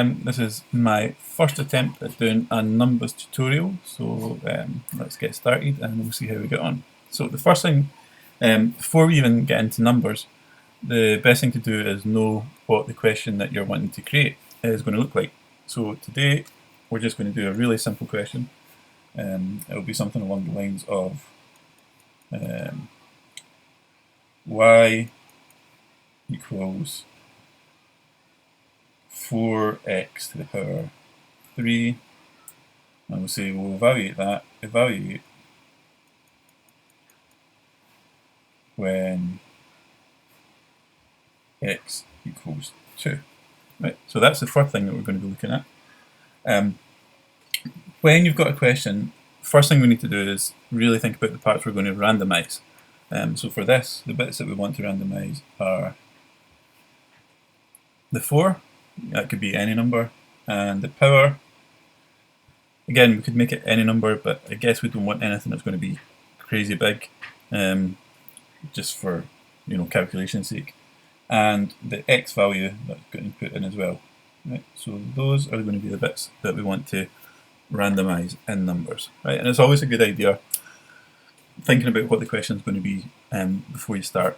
This is my first attempt at doing a Numbers tutorial, so let's get started and we'll see how we get on. So the first thing, before we even get into numbers, the best thing to do is know what the question that you're wanting to create is going to look like. So today we're just going to do a really simple question. It'll be something along the lines of y equals 4x to the power 3, and we'll say we'll evaluate when x equals 2. Right, so that's the first thing that we're going to be looking at. When you've got a question, first thing we need to do is really think about the parts we're going to randomize. So for this, the bits that we want to randomize are the 4, that could be any number, and the power, again we could make it any number, but I guess we don't want anything that's going to be crazy big, just for calculation's sake, and the x value that's going to put in as well. Right? So those are going to be the bits that we want to randomize in numbers. Right? And it's always a good idea thinking about what the question is going to be before you start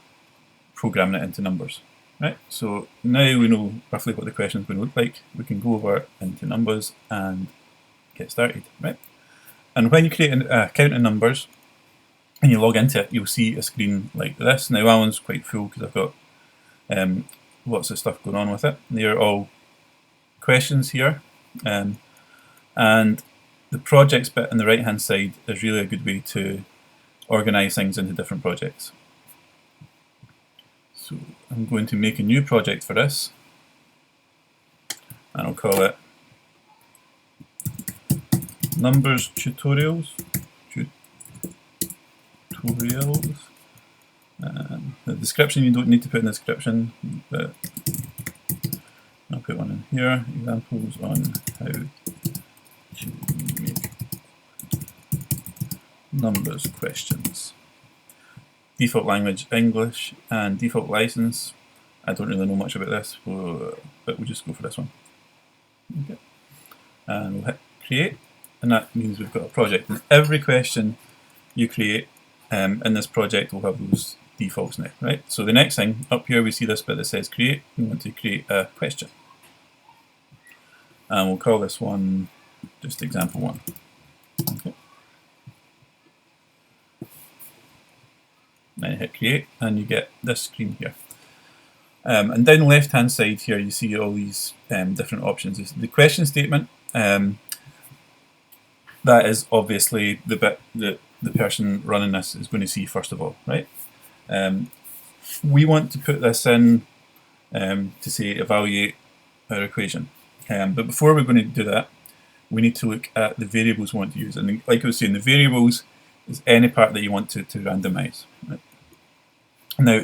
programming it into numbers. Right, so now we know roughly what the question is going to look like. We can go over into numbers and get started. Right, and when you create an account in numbers and you log into it, you'll see a screen like this. Now that one's quite full because I've got lots of stuff going on with it. They're all questions here, and the projects bit on the right hand side is really a good way to organize things into different projects. So I'm going to make a new project for this, and I'll call it Numbers Tutorials. The description you don't need to put in the description, but I'll put one in here. Examples on how to make numbers questions. Default language English, and default license, I don't really know much about this, but we'll just go for this one. Okay. And we'll hit create, and that means we've got a project, and every question you create in this project will have those defaults now. Right. So the next thing up here, we see this bit that says create. We want to create a question, and we'll call this one just example 1. Okay. Then hit create, and you get this screen here. And down the left hand side here, you see all these different options. The question statement, that is obviously the bit that the person running this is going to see first of all, right? We want to put this in to say evaluate our equation. But before we're going to do that, we need to look at the variables we want to use. And like I was saying, the variables is any part that you want to randomize. Right? Now,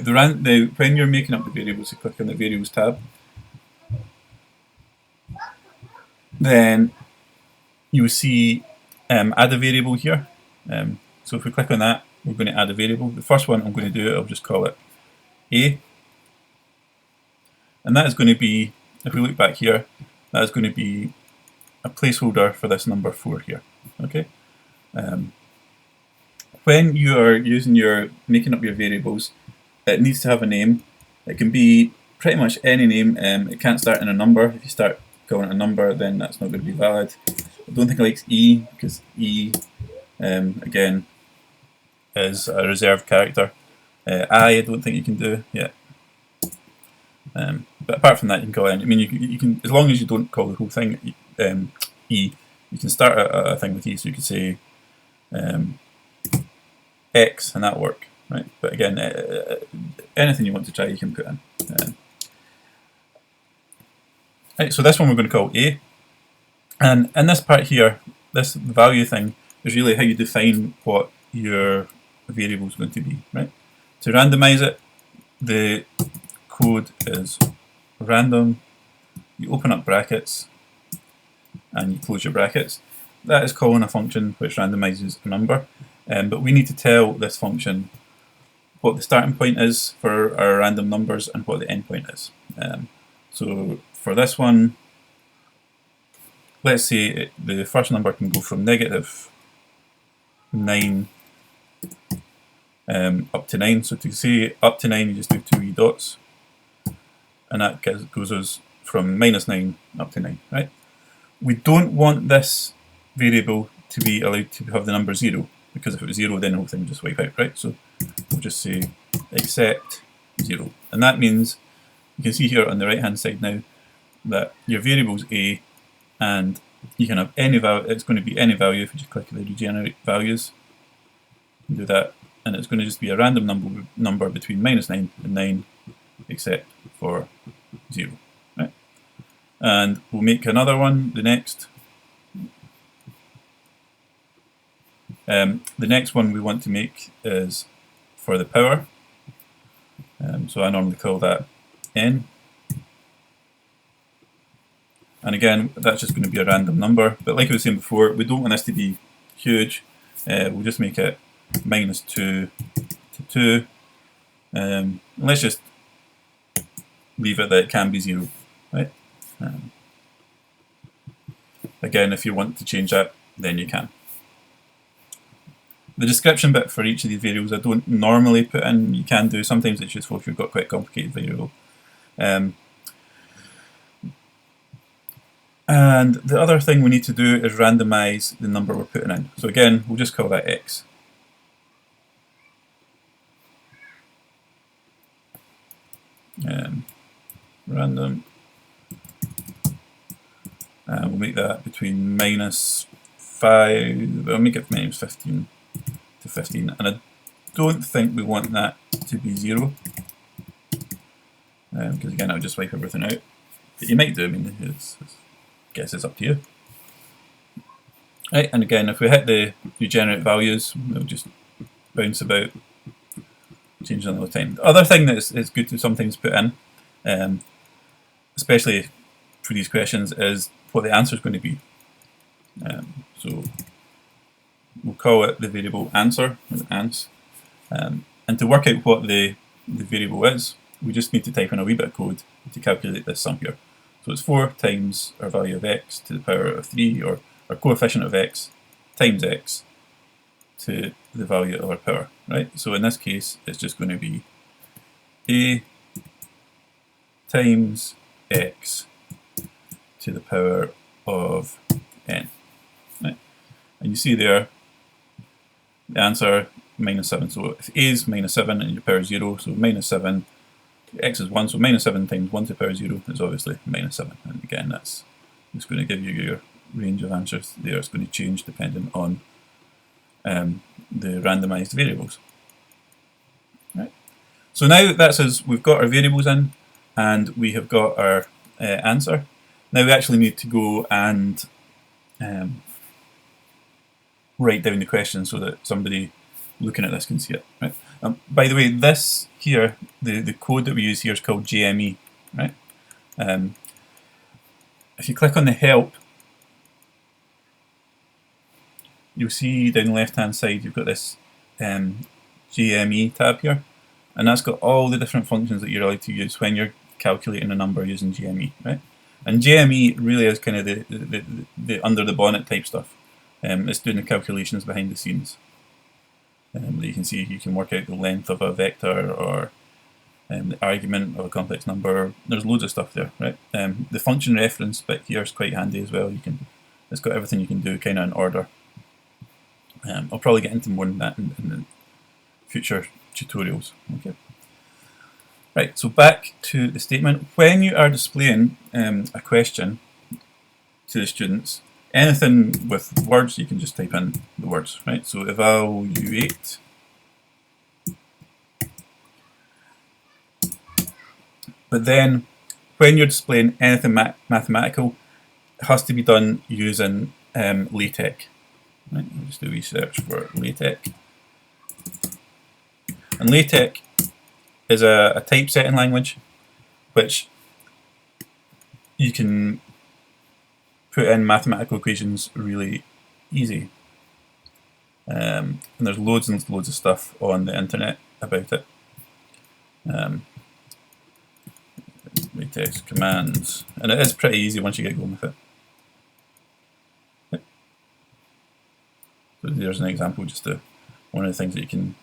when you're making up the variables, you click on the variables tab, then you will see add a variable here. So if we click on that, we're going to add a variable. The first one I'm going to do, I'll just call it A, and that is going to be, if we look back here, that is going to be a placeholder for this number 4 here. Okay. When you are making up your variables, it needs to have a name. It can be pretty much any name. It can't start in a number. If you start calling it a number, then that's not going to be valid. I don't think it likes E, because E, again, is a reserved character. I don't think you can do yet. But apart from that, you can call it. I mean, you can, as long as you don't call the whole thing E, you can start a thing with E. So you could say X, and that'll work, right? But again, anything you want to try, you can put in. Right, so this one we're going to call A, and in this part here, this value thing is really how you define what your variable is going to be, right? To randomize it, the code is random. You open up brackets and you close your brackets. That is calling a function which randomizes a number. But we need to tell this function what the starting point is for our random numbers and what the end point is. So for this one, let's say the first number can go from -9 up to 9. So to say up to 9, you just do 2 wee dots, and that goes us from -9 up to 9, right? We don't want this variable to be allowed to have the number 0, because if it was 0, then the whole thing would just wipe out, right? So we'll just say except 0. And that means, you can see here on the right hand side now, that your variable's a, and you can have any value. It's going to be any value. If you just click the regenerate values, do that, and it's going to just be a random number between -9 and 9, except for 0, right? And we'll make another one, the next. The next one we want to make is for the power. So I normally call that n. And again, that's just going to be a random number. But like I was saying before, we don't want this to be huge. We'll just make it -2 to 2. And let's just leave it that it can be 0, right? Again, if you want to change that, then you can. The description bit for each of these variables I don't normally put in. You can do. Sometimes it's useful if you've got quite a complicated variable. And the other thing we need to do is randomize the number we're putting in. So again, we'll just call that x. Random. And we'll make that between -5, I'll make it -15 to 15. And I don't think we want that to be 0. Because again, I'll just wipe everything out. But you might do, I mean, I guess it's up to you. Right, and again, if we hit the regenerate values, they'll just bounce about, changing all the time. The other thing that is good to sometimes put in, especially for these questions, is what the answer is going to be. So we'll call it the variable answer, or ans. And to work out what the variable is, we just need to type in a wee bit of code to calculate this sum here. So it's 4 times our value of x to the power of 3, or our coefficient of x times x to the value of our power, right? So in this case, it's just going to be a times x to the power of n, right? And you see there, the answer, -7. So if a is -7 and your power is 0, so -7, x is 1, so -7 times 1 to the power 0 is obviously -7. And again, that's just going to give you your range of answers there. It's going to change depending on the randomized variables. Right. So now that's as we've got our variables in, and we have got our answer. Now we actually need to go and write down the question so that somebody looking at this can see it. Right. By the way, this here, the code that we use here is called JME. Right. If you click on the help, you'll see down the left hand side you've got this JME tab here, and that's got all the different functions that you're allowed to use when you're calculating a number using JME. Right. And JME really is kind of the under the bonnet type stuff. It's doing the calculations behind the scenes. You can see you can work out the length of a vector, or the argument of a complex number. There's loads of stuff there, right? The function reference bit here is quite handy as well. It's got everything you can do kind of in order. I'll probably get into more than that in the future tutorials. Okay. Right. So back to the statement. When you are displaying a question to the students, anything with words, you can just type in the words, right? So evaluate but then when you're displaying anything mathematical, it has to be done using LaTeX. Right? I'll just do a research for LaTeX. And LaTeX is a typesetting language which you can put in mathematical equations really easy. And there's loads and loads of stuff on the internet about it. LaTeX commands, and it is pretty easy once you get going with it. So there's an example, just one of the things that you can,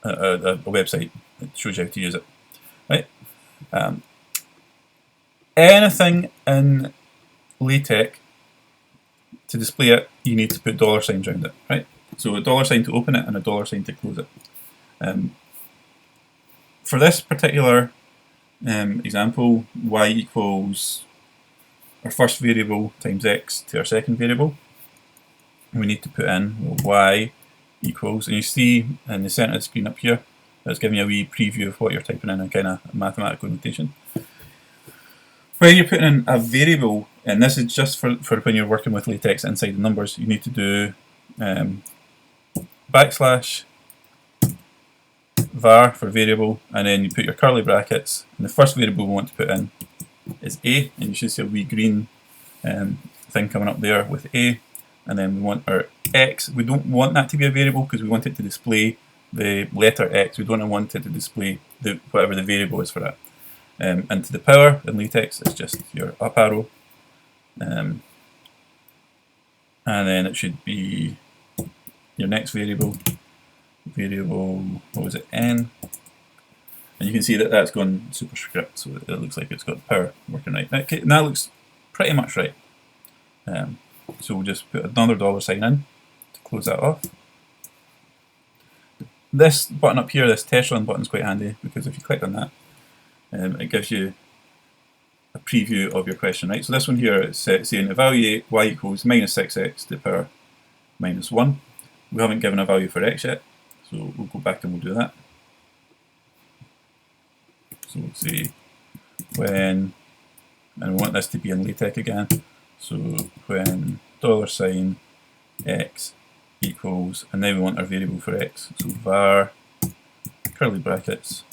a website that shows you how to use it. Right? Anything in LaTeX, to display it, you need to put dollar signs around it, right? So a dollar sign to open it and a dollar sign to close it. For this particular example, y equals our first variable times x to our second variable. We need to put in y equals, and you see in the centre of the screen up here, that's giving you a wee preview of what you're typing in kind of mathematical notation. When you're putting in a variable, and this is just for when you're working with LaTeX inside the numbers, you need to do backslash var for variable, and then you put your curly brackets, and the first variable we want to put in is a, and you should see a wee green thing coming up there with a, and then we want our x. We don't want that to be a variable because we want it to display the letter x. We don't want it to display whatever the variable is for that. And to the power in LaTeX, it's just your up arrow, and then it should be your next variable, what was it, n, and you can see that that's gone superscript, so it looks like it's got the power working right. Okay, and that looks pretty much right. So we'll just put another dollar sign in to close that off. This button up here, this test run button, is quite handy because if you click on that, it gives you a preview of your question, right? So this one here is saying evaluate y equals minus 6x to the power minus 1. We haven't given a value for x yet, so we'll go back and we'll do that. So we'll say when, and we want this to be in LaTeX again, so when dollar sign x equals, and then we want our variable for x, so var curly brackets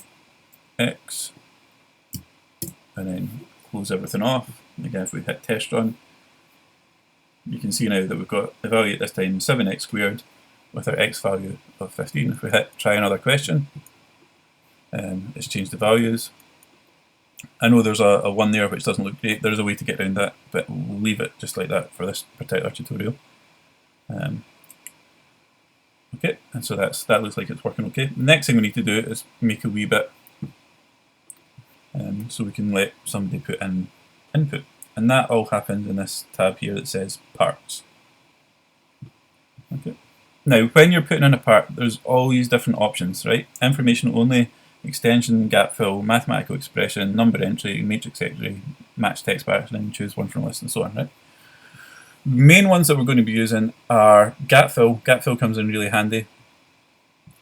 x, and then close everything off. And again, if we hit test run, you can see now that we've got evaluate this time 7x squared with our x value of 15. If we hit try another question, it's changed the values. I know there's a 1 there which doesn't look great. There's a way to get around that, but we'll leave it just like that for this particular tutorial. Okay, and so that looks like it's working okay. The next thing we need to do is make a wee bit so we can let somebody put in input, and that all happens in this tab here that says parts. Okay. Now, when you're putting in a part, there's all these different options, right? Information only, extension, gap fill, mathematical expression, number entry, matrix entry, match text pattern, and choose one from a list, and so on, right? The main ones that we're going to be using are gap fill. Gap fill comes in really handy.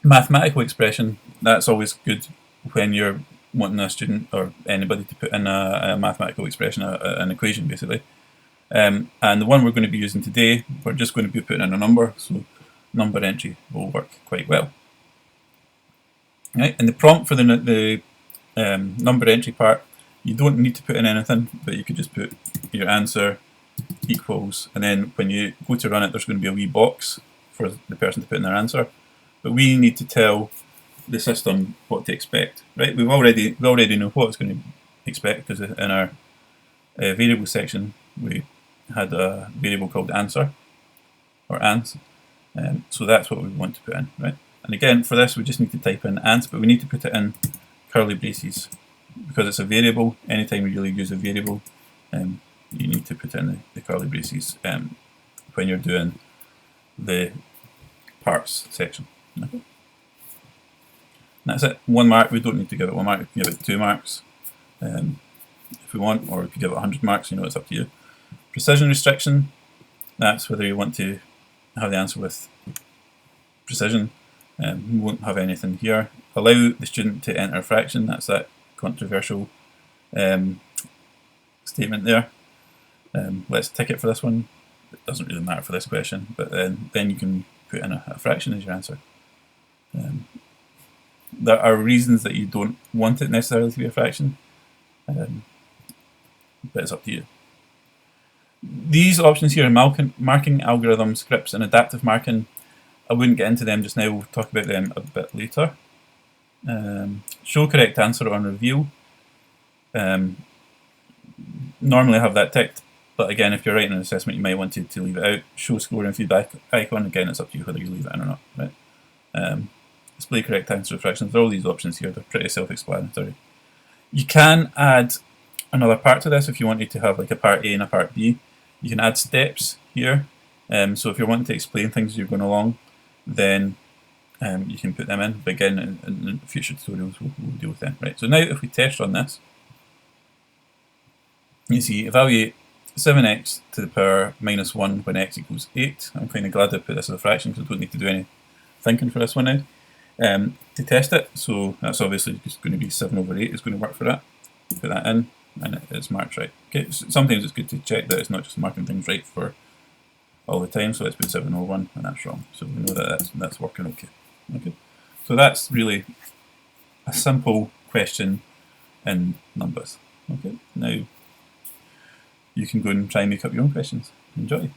Mathematical expression, that's always good when you're wanting a student or anybody to put in a mathematical expression, an equation basically. And the one we're going to be using today, we're just going to be putting in a number, so number entry will work quite well. Right, and the prompt for the number entry part, you don't need to put in anything, but you could just put your answer equals, and then when you go to run it, there's going to be a wee box for the person to put in their answer. But we need to tell the system what to expect, right? We already know what it's going to expect because in our variable section we had a variable called answer or ans, so that's what we want to put in, right? And again, for this we just need to type in ans, but we need to put it in curly braces because it's a variable. Anytime you really use a variable, you need to put in the curly braces when you're doing the parts section. Okay. That's it. 1 mark. We don't need to give it 1 mark. We can give it 2 marks if we want, or we could give it 100 marks. You know, it's up to you. Precision restriction. That's whether you want to have the answer with precision. We won't have anything here. Allow the student to enter a fraction. That's that controversial statement there. Let's tick it for this one. It doesn't really matter for this question, but then you can put in a fraction as your answer. There are reasons that you don't want it necessarily to be a fraction, but it's up to you. These options here, marking algorithm, scripts, and adaptive marking, I wouldn't get into them just now. We'll talk about them a bit later. Show correct answer on reveal. Normally I have that ticked. But again, if you're writing an assessment, you might want to leave it out. Show score and feedback icon, again, it's up to you whether you leave it in or not, right? Display correct answer fractions. There are all these options here, they're pretty self-explanatory. You can add another part to this if you wanted to have like a part A and a part B. You can add steps here. So if you're wanting to explain things as you're going along, then you can put them in. But again, in future tutorials, we'll deal with them. Right. So now if we test run this, you see evaluate 7x to the power minus 1 when x equals 8. I'm kind of glad I put this as a fraction because I don't need to do any thinking for this one now. To test it, so that's obviously just going to be 7 over 8 is going to work for that. Put that in, and it's marked right. Okay, so sometimes it's good to check that it's not just marking things right for all the time, so let's put 7 over 1, and that's wrong. So we know that that's working okay. Okay, so that's really a simple question in Numbas. Okay, now you can go and try and make up your own questions. Enjoy.